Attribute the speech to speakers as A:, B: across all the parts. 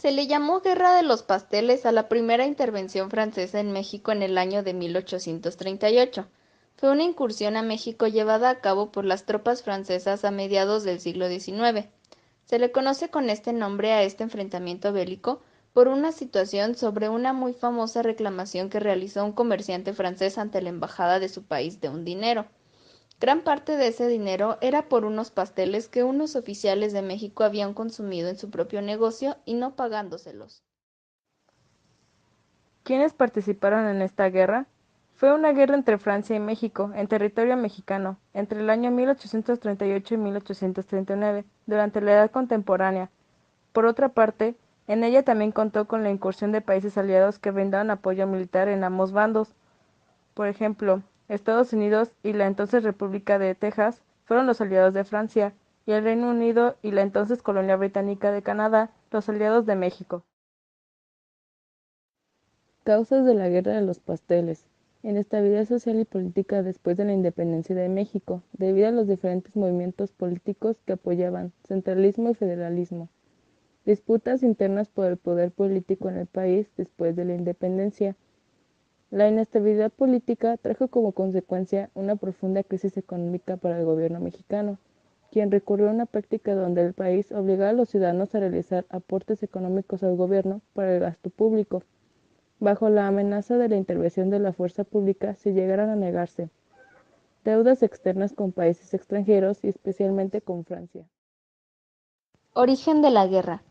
A: Se le llamó Guerra de los Pasteles a la primera intervención francesa en México en el año de 1838. Fue una incursión a México llevada a cabo por las tropas francesas a mediados del siglo XIX. Se le conoce con este nombre a este enfrentamiento bélico por una situación sobre una muy famosa reclamación que realizó un comerciante francés ante la embajada de su país de un dinero. Gran parte de ese dinero era por unos pasteles que unos oficiales de México habían consumido en su propio negocio y no pagándoselos.
B: ¿Quiénes participaron en esta guerra? Fue una guerra entre Francia y México, en territorio mexicano, entre el año 1838 y 1839, durante la Edad Contemporánea. Por otra parte, en ella también contó con la incursión de países aliados que brindaron apoyo militar en ambos bandos. Por ejemplo, Estados Unidos y la entonces República de Texas fueron los aliados de Francia, y el Reino Unido y la entonces Colonia Británica de Canadá los aliados de México. Causas de la Guerra de los Pasteles. Inestabilidad social y política después de la independencia de México, debido a los diferentes movimientos políticos que apoyaban centralismo y federalismo. Disputas internas por el poder político en el país después de la independencia. La inestabilidad política trajo como consecuencia una profunda crisis económica para el gobierno mexicano, quien recurrió a una práctica donde el país obligaba a los ciudadanos a realizar aportes económicos al gobierno para el gasto público, bajo la amenaza de la intervención de la fuerza pública si llegaran a negarse. Deudas externas con países extranjeros y especialmente con Francia.
A: Origen de la guerra.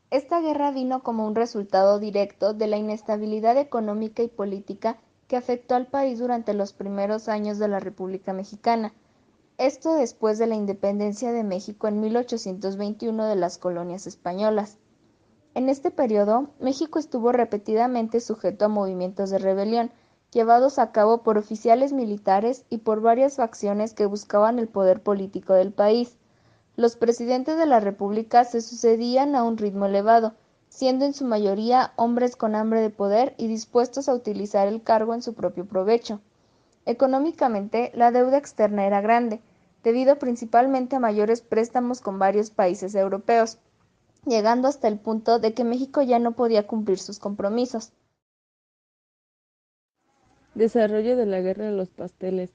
A: Esta guerra vino como un resultado directo de la inestabilidad económica y política que afectó al país durante los primeros años de la República Mexicana. Esto después de la independencia de México en 1821 de las colonias españolas. En este periodo, México estuvo repetidamente sujeto a movimientos de rebelión, llevados a cabo por oficiales militares y por varias facciones que buscaban el poder político del país. Los presidentes de la República se sucedían a un ritmo elevado, siendo en su mayoría hombres con hambre de poder y dispuestos a utilizar el cargo en su propio provecho. Económicamente, la deuda externa era grande, debido principalmente a mayores préstamos con varios países europeos, llegando hasta el punto de que México ya no podía cumplir sus compromisos.
B: Desarrollo de la Guerra de los Pasteles.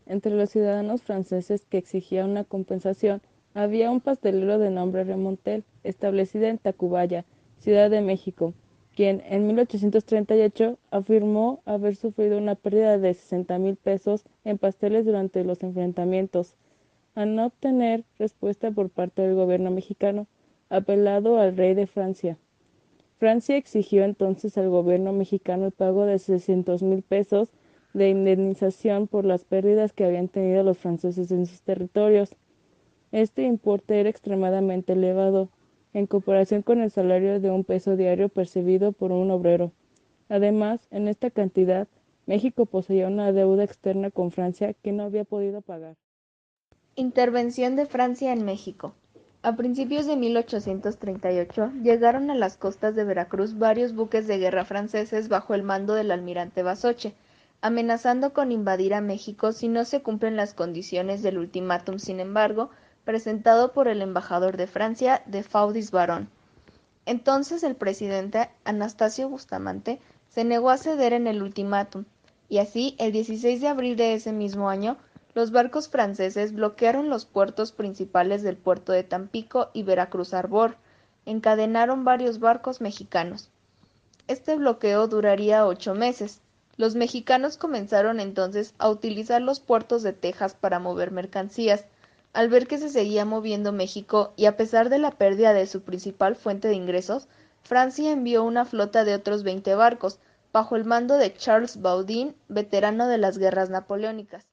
B: Entre los ciudadanos franceses que exigían una compensación, había un pastelero de nombre Remontel, establecido en Tacubaya, Ciudad de México, quien en 1838 afirmó haber sufrido una pérdida de 60,000 pesos en pasteles durante los enfrentamientos. Al no obtener respuesta por parte del gobierno mexicano, apelado al rey de Francia. Francia exigió entonces al gobierno mexicano el pago de 600,000 pesos de indemnización por las pérdidas que habían tenido los franceses en sus territorios. Este importe era extremadamente elevado, en comparación con el salario de un peso diario percibido por un obrero. Además, en esta cantidad, México poseía una deuda externa con Francia que no había podido pagar.
A: Intervención de Francia en México. A principios de 1838 llegaron a las costas de Veracruz varios buques de guerra franceses bajo el mando del almirante Basoche, amenazando con invadir a México si no se cumplen las condiciones del ultimátum, sin embargo, presentado por el embajador de Francia, de Faudis Barón. Entonces el presidente Anastasio Bustamante se negó a ceder en el ultimátum, y así, el 16 de abril de ese mismo año, los barcos franceses bloquearon los puertos principales del puerto de Tampico y Veracruz Arbor, encadenaron varios barcos mexicanos. Este bloqueo duraría 8 meses. Los mexicanos comenzaron entonces a utilizar los puertos de Texas para mover mercancías. Al ver que se seguía moviendo México y a pesar de la pérdida de su principal fuente de ingresos, Francia envió una flota de otros 20 barcos, bajo el mando de Charles Baudin, veterano de las guerras napoleónicas.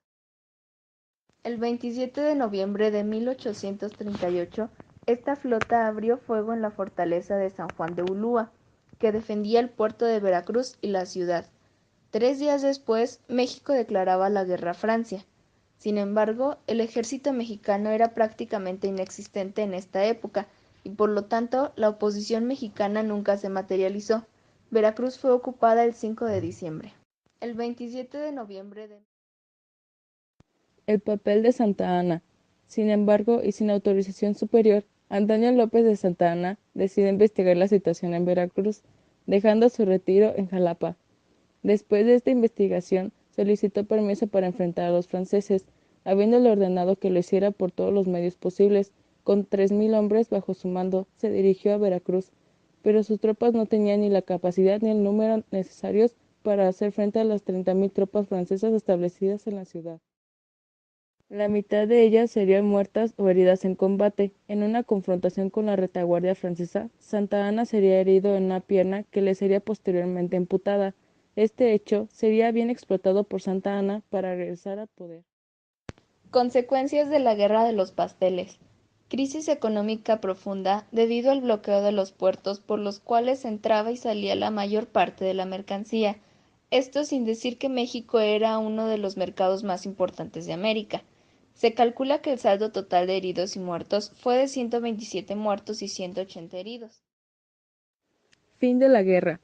A: El 27 de noviembre de 1838, esta flota abrió fuego en la fortaleza de San Juan de Ulúa, que defendía el puerto de Veracruz y la ciudad. 3 días después, México declaraba la guerra a Francia. Sin embargo, el ejército mexicano era prácticamente inexistente en esta época, y por lo tanto, la oposición mexicana nunca se materializó. Veracruz fue ocupada el 5 de diciembre. El 27 de noviembre de
B: El papel de Santa Ana. Sin embargo, y sin autorización superior, Antonio López de Santa Anna decide investigar la situación en Veracruz, dejando su retiro en Jalapa. Después de esta investigación, solicitó permiso para enfrentar a los franceses, habiéndole ordenado que lo hiciera por todos los medios posibles. Con 3.000 hombres bajo su mando, se dirigió a Veracruz, pero sus tropas no tenían ni la capacidad ni el número necesarios para hacer frente a las 30.000 tropas francesas establecidas en la ciudad. La mitad de ellas serían muertas o heridas en combate. En una confrontación con la retaguardia francesa, Santa Anna sería herido en una pierna que le sería posteriormente amputada. Este hecho sería bien explotado por Santa Anna para regresar al poder.
A: Consecuencias de la Guerra de los Pasteles. Crisis económica profunda debido al bloqueo de los puertos por los cuales entraba y salía la mayor parte de la mercancía. Esto sin decir que México era uno de los mercados más importantes de América. Se calcula que el saldo total de heridos y muertos fue de 127 muertos y 180 heridos.
B: Fin de la guerra.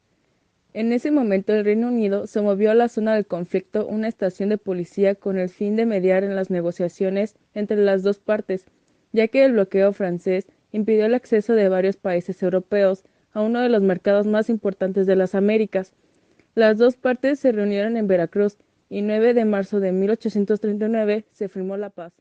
B: En ese momento el Reino Unido se movió a la zona del conflicto una estación de policía con el fin de mediar en las negociaciones entre las dos partes, ya que el bloqueo francés impidió el acceso de varios países europeos a uno de los mercados más importantes de las Américas. Las dos partes se reunieron en Veracruz y 9 de marzo de 1839 se firmó la paz.